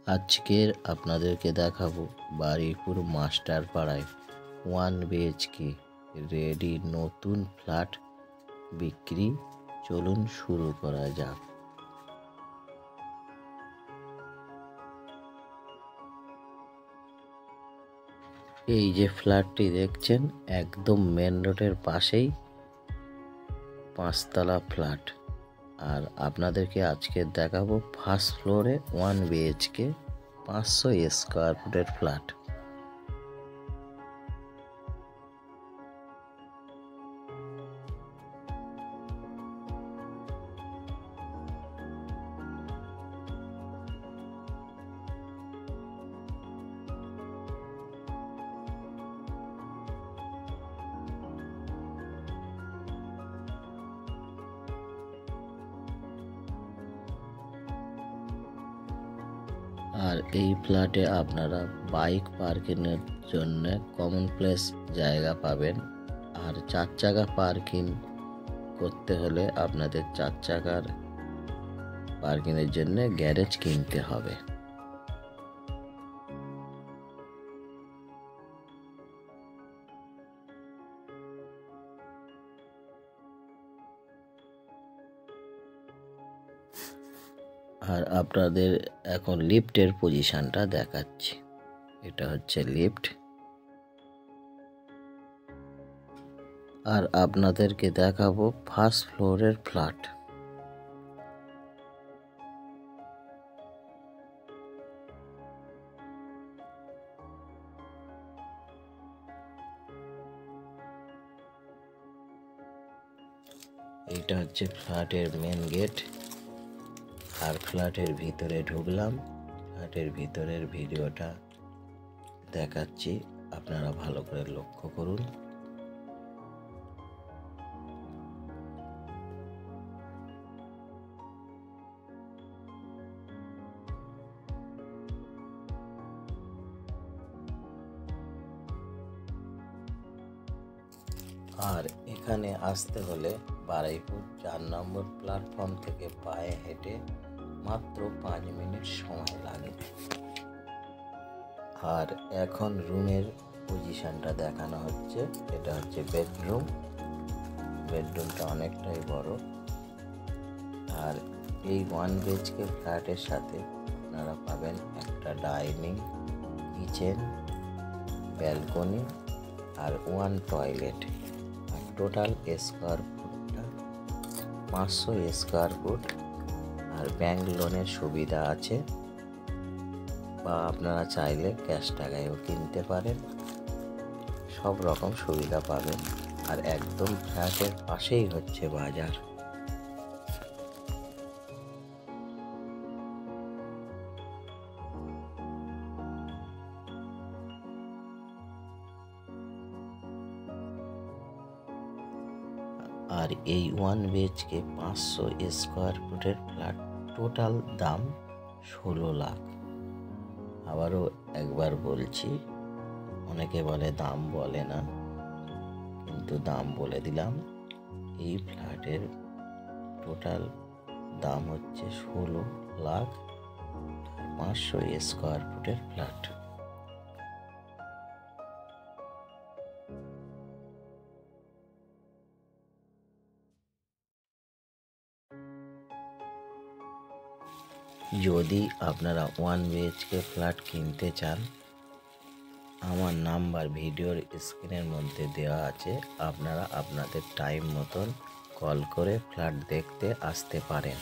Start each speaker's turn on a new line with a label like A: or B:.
A: আজকের আপনাদেরকে দেখাবো বারুইপুর মাস্টার পাড়ায় 1 BHK রেডি নতুন ফ্ল্যাট বিক্রি। চলুন শুরু করা যাক। এই যে ফ্ল্যাটটি দেখছেন একদম মেন রোডের পাশেই 5 তলা ফ্ল্যাট। আর আপনাদেরকে আজকে দেখাবো ফার্স্ট ফ্লোরে 1 BHK 500 স্কোয়ার ফুটের ফ্ল্যাট। আর এই ফ্ল্যাটে আপনারা বাইক পার্কিংয়ের জন্য কমন প্লেস জায়গা পাবেন। আর 4 চাকা পার্কিং করতে হলে আপনাদের 4 চাকার পার্কিংয়ের জন্য গ্যারেজ কিনতে হবে। আর আপনাদের এখন লিফটের পজিশনটা দেখাচ্ছি। এটা হচ্ছে লিফট। আর আপনাদেরকে দেখাবো ফার্স্ট ফ্লোরের ফ্ল্যাট। এটা হচ্ছে ফ্ল্যাটের মেন গেট। আর ফ্ল্যাটের ভিতরে ঢুকলাম। ফ্ল্যাটের ভিতরের ভিডিওটা দেখাচ্ছি, আপনারা ভালো করে লক্ষ্য করুন। আর এখানে আসতে হলে বারুইপুর 4 নম্বর প্ল্যাটফর্ম থেকে পায়ে হেঁটে মাত্র 5 মিনিট সময় লাগে। আর এখন রুমের পজিশনটা দেখানো হচ্ছে। এটা হচ্ছে বেডরুম। বেডরুমটা অনেকটাই বড়। আর এই 1 BHK ফ্ল্যাটের সাথে আপনারা পাবেন একটা ডাইনিং, কিচেন, ব্যালকনি আর 1 টয়লেট। টোটাল স্কোয়ার ফুটটা 500 স্কোয়ার ফুট। আর ব্যাংক লোনের সুবিধা আছে, বা আপনারা চাইলে ক্যাশ টাকায়ও কিনতে পারেন। সব রকম সুবিধা পাবেন। আর একদম ফ্ল্যাটের পাশেই হচ্ছে বাজার। আর এই 1 BHK 500 স্কোয়ার ফুটের ফ্ল্যাট টোটাল দাম 16 লাখ। আবারও একবার বলছি, অনেকে বলে দাম বলে না, কিন্তু দাম বলে দিলাম। এই ফ্ল্যাটের টোটাল দাম হচ্ছে 16 লাখ। 500 স্কোয়ার ফুটের ফ্ল্যাট। যদি আপনারা 1 BHK ফ্ল্যাট কিনতে চান, আমার নাম্বার ভিডিওর স্ক্রিনের মধ্যে দেওয়া আছে। আপনারা আপনাদের টাইম মতন কল করে ফ্ল্যাট দেখতে আসতে পারেন।